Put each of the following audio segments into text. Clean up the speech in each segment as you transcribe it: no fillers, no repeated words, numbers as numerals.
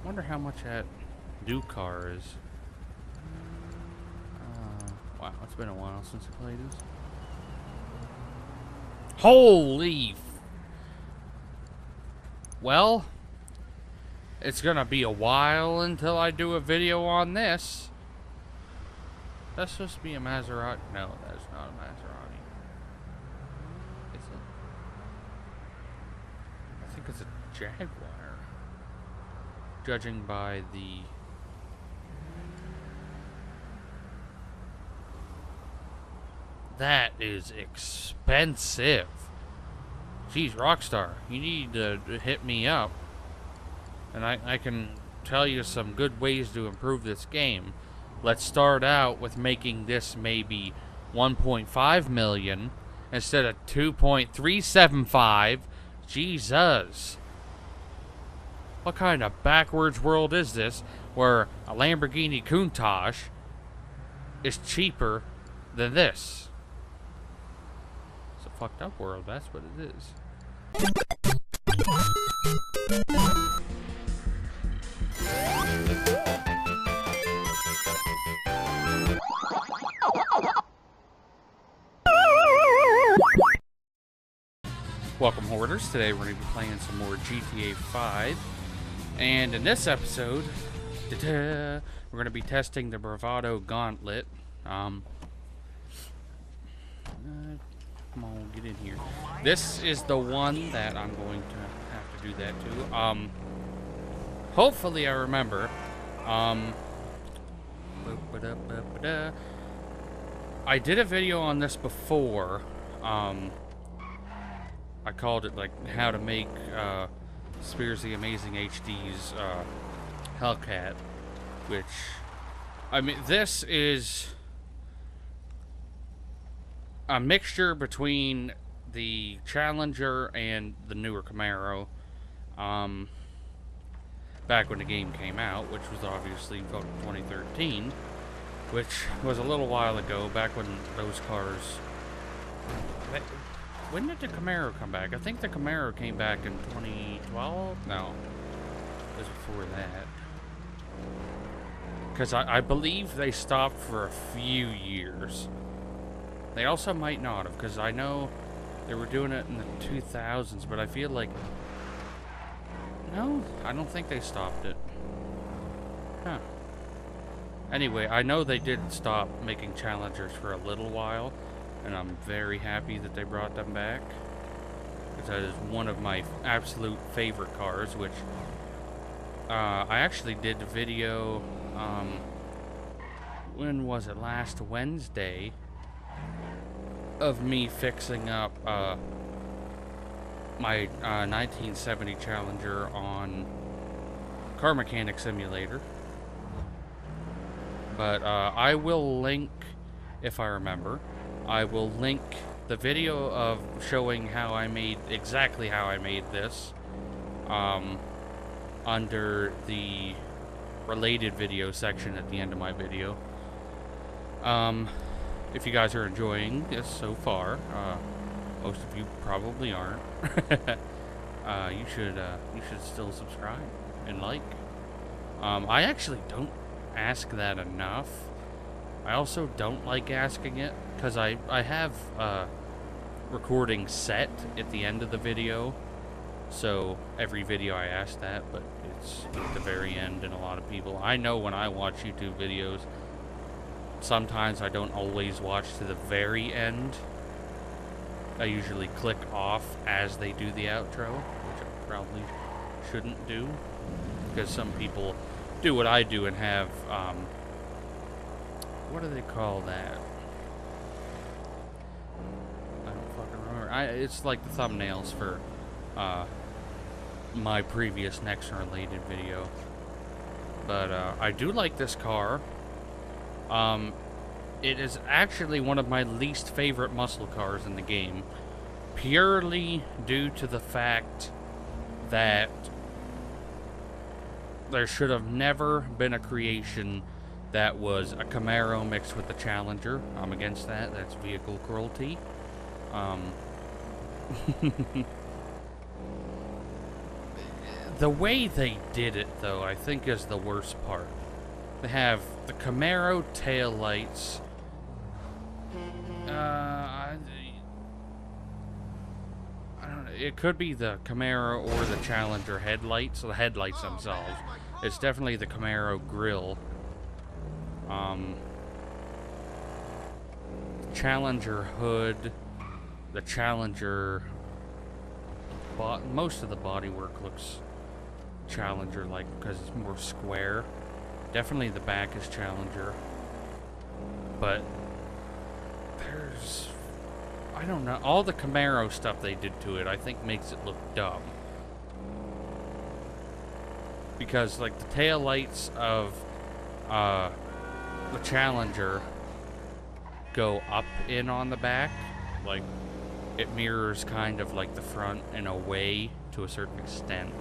Wonder how much that new car is. Wow, it's been a while since I played this. Holy! Well, it's gonna be a while until I do a video on this. That's supposed to be a Maserati. No, that's not a Maserati. Is it? I think it's a Jaguar. Judging by the... That is expensive. Jeez, Rockstar, you need to hit me up. And I can tell you some good ways to improve this game. Let's start out with making this maybe 1.5 million instead of 2.375. Jesus. What kind of backwards world is this where a Lamborghini Countach is cheaper than this? It's a fucked up world, that's what it is. Welcome, Hoarders. Today we're going to be playing some more GTA 5. And in this episode, we're going to be testing the Bravado Gauntlet. Come on, get in here. This is the one that I'm going to have to do that to. Hopefully I remember. I did a video on this before. I called it like how to make Spears the Amazing HD's Hellcat, which, I mean, this is a mixture between the Challenger and the newer Camaro. Back when the game came out, which was obviously 2013, which was a little while ago, back when those cars... When did the Camaro come back? I think the Camaro came back in 2012? No. It was before that. Because I believe they stopped for a few years. They also might not have, because I know they were doing it in the 2000s, but I feel like... No, I don't think they stopped it. Huh. Anyway, I know they did stop making Challengers for a little while, and I'm very happy that they brought them back, because that is one of my absolute favorite cars, which I actually did a video, when was it, last Wednesday, of me fixing up my 1970 Challenger on Car Mechanic Simulator. But I will link, if I remember, I will link the video of showing how I made, exactly how I made this, under the related video section at the end of my video. If you guys are enjoying this so far, most of you probably aren't. You should still subscribe and like. I actually don't ask that enough. I also don't like asking it, because I have recording set at the end of the video, so every video I ask that, but it's at the very end, and a lot of people, I know when I watch YouTube videos, sometimes I don't always watch to the very end. I usually click off as they do the outro, which I probably shouldn't do, because some people do what I do and have, what do they call that? I don't fucking remember. It's like the thumbnails for my previous Nexon related video. But I do like this car. It is actually one of my least favorite muscle cars in the game, purely due to the fact that there should have never been a creation that was a Camaro mixed with a Challenger. I'm against that. That's vehicle cruelty. The way they did it, though, I think is the worst part. They have the Camaro taillights. I don't know. It could be the Camaro or the Challenger headlights. So the headlights themselves. It's definitely the Camaro grille. Challenger hood. The Challenger... most of the bodywork looks Challenger-like because it's more square. Definitely the back is Challenger. But there's... I don't know. All the Camaro stuff they did to it, I think makes it look dumb. Because, like, the taillights of the Challenger go up in on the back. Like, it mirrors kind of like the front in a way to a certain extent.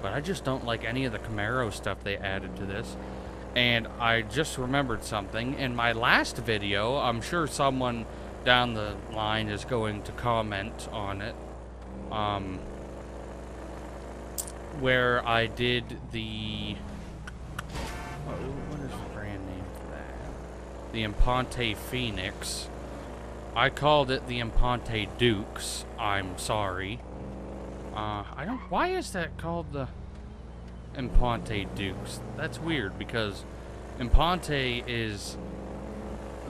But I just don't like any of the Camaro stuff they added to this. And I just remembered something. In my last video, I'm sure someone down the line is going to comment on it. Where I did the... what is the brand name for that? The Imponte Phoenix. I called it the Imponte Dukes. I'm sorry. I don't... Why is that called the Imponte Dukes? That's weird, because Imponte is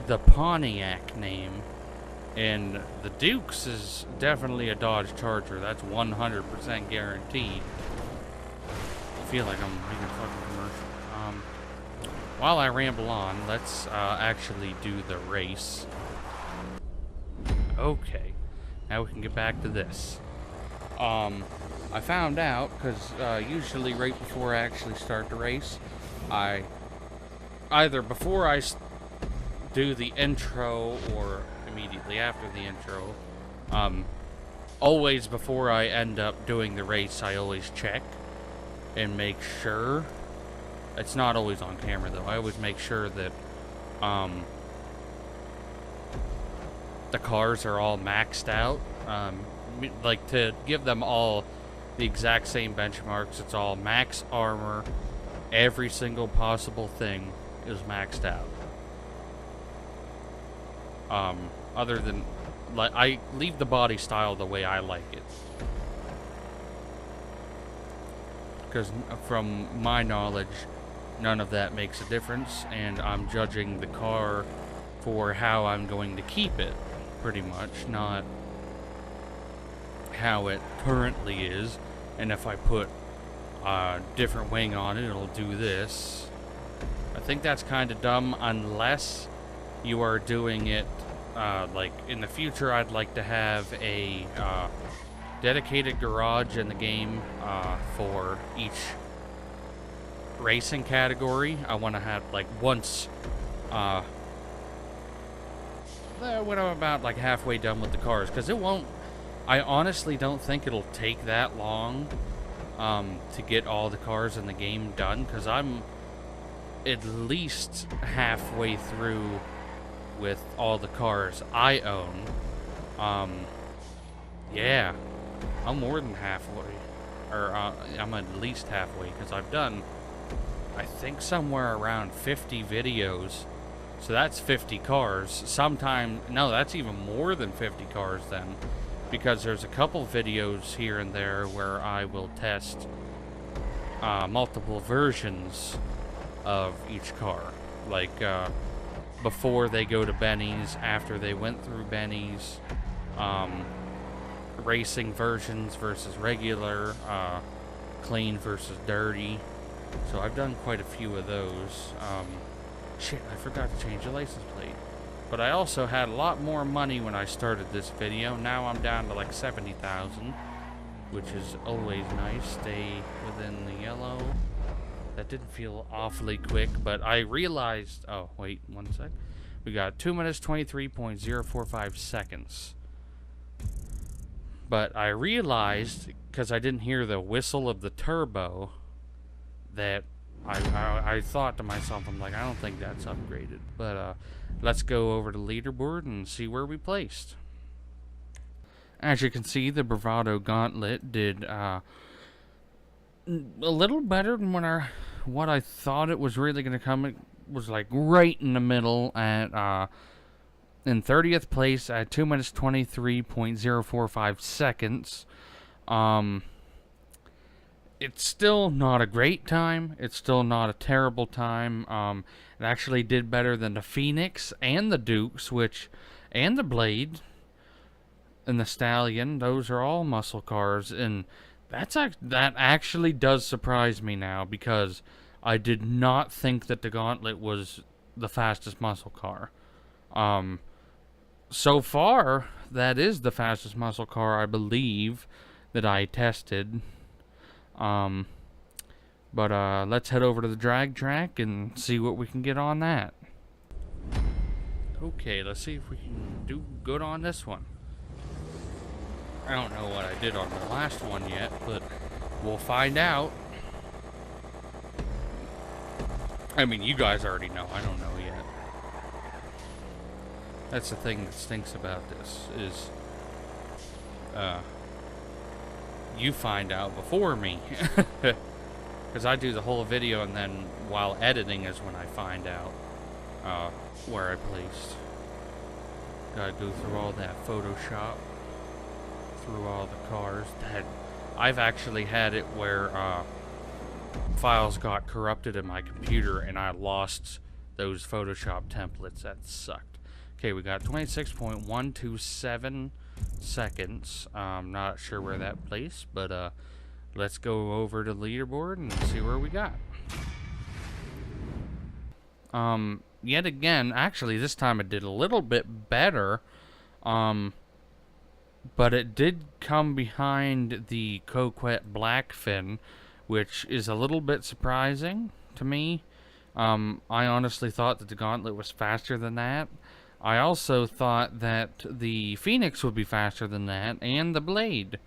the Pontiac name, and the Dukes is definitely a Dodge Charger. That's 100% guaranteed. I feel like I'm making a fucking commercial. While I ramble on, let's actually do the race. Okay, now we can get back to this. I found out, because usually right before I actually start the race, either before I do the intro or immediately after the intro, always before I end up doing the race, I always check and make sure. It's not always on camera, though. I always make sure that the cars are all maxed out. Like, to give them all the exact same benchmarks. It's all max armor. Every single possible thing is maxed out. Other than, like, I leave the body style the way I like it. Because from my knowledge, none of that makes a difference, and I'm judging the car for how I'm going to keep it, pretty much, not how it currently is. And if I put a different wing on it, it'll do this. I think that's kind of dumb, unless you are doing it, like, in the future. I'd like to have a dedicated garage in the game for each racing category. I want to have, like, once when I'm about, like, halfway done with the cars, because it won't, I honestly don't think it'll take that long to get all the cars in the game done, because I'm at least halfway through with all the cars I own. Yeah, I'm more than halfway, or I'm at least halfway, because I've done, I think, somewhere around 50 videos. So that's 50 cars. No, that's even more than 50 cars then, because there's a couple videos here and there where I will test multiple versions of each car. Like, before they go to Benny's, after they went through Benny's, racing versions versus regular, clean versus dirty. So I've done quite a few of those. Shit, I forgot to change the license plate. But I also had a lot more money when I started this video. Now I'm down to like 70,000, which is always nice. Stay within the yellow. That didn't feel awfully quick, but I realized... Oh, wait, 1 sec. We got 2 minutes, 23.045 seconds. But I realized, because I didn't hear the whistle of the turbo, that I thought to myself, I'm like, I don't think that's upgraded. But let's go over to Leaderboard and see where we placed. As you can see, the Bravado Gauntlet did a little better than what I thought it was really going to come. It was like right in the middle at in 30th place at 2 minutes 23.045 seconds. It's still not a great time. It's still not a terrible time. It actually did better than the Phoenix and the Dukes, and the Blade and the Stallion. Those are all muscle cars, and that actually does surprise me now, because I did not think that the Gauntlet was the fastest muscle car. So far, that is the fastest muscle car, I believe, that I tested. But let's head over to the drag track and see what we can get on that. Okay, let's see if we can do good on this one. I don't know what I did on the last one yet, but we'll find out. I mean, you guys already know. I don't know yet. That's the thing that stinks about this, is you find out before me. Because I do the whole video, and then while editing is when I find out where I placed. Gotta go through all that Photoshop, through all the cars. I've actually had it where files got corrupted in my computer and I lost those Photoshop templates. That sucked. Okay, we got 26.127 seconds. I'm not sure where that placed, but let's go over to Leaderboard and see where we got. Yet again, actually this time it did a little bit better, but it did come behind the Coquette Blackfin, which is a little bit surprising to me. I honestly thought that the Gauntlet was faster than that. I also thought that the Phoenix would be faster than that, and the Blade.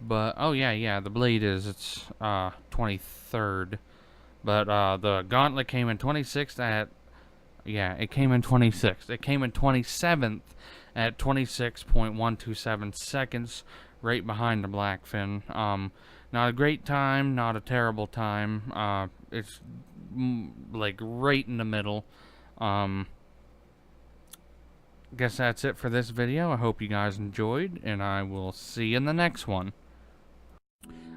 But, oh yeah, the Blade it's 23rd. But, the Gauntlet came in 26th at, it came in 26th. It came in 27th at 26.127 seconds, right behind the Blackfin. Not a great time, not a terrible time. It's, like, right in the middle. Guess that's it for this video. I hope you guys enjoyed, and I will see you in the next one.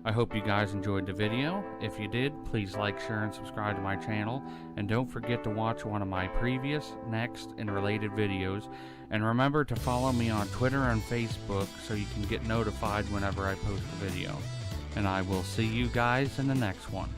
I hope you guys enjoyed the video. If you did, please like, share, and subscribe to my channel. And don't forget to watch one of my previous, next, and related videos. And remember to follow me on Twitter and Facebook so you can get notified whenever I post a video. And I will see you guys in the next one.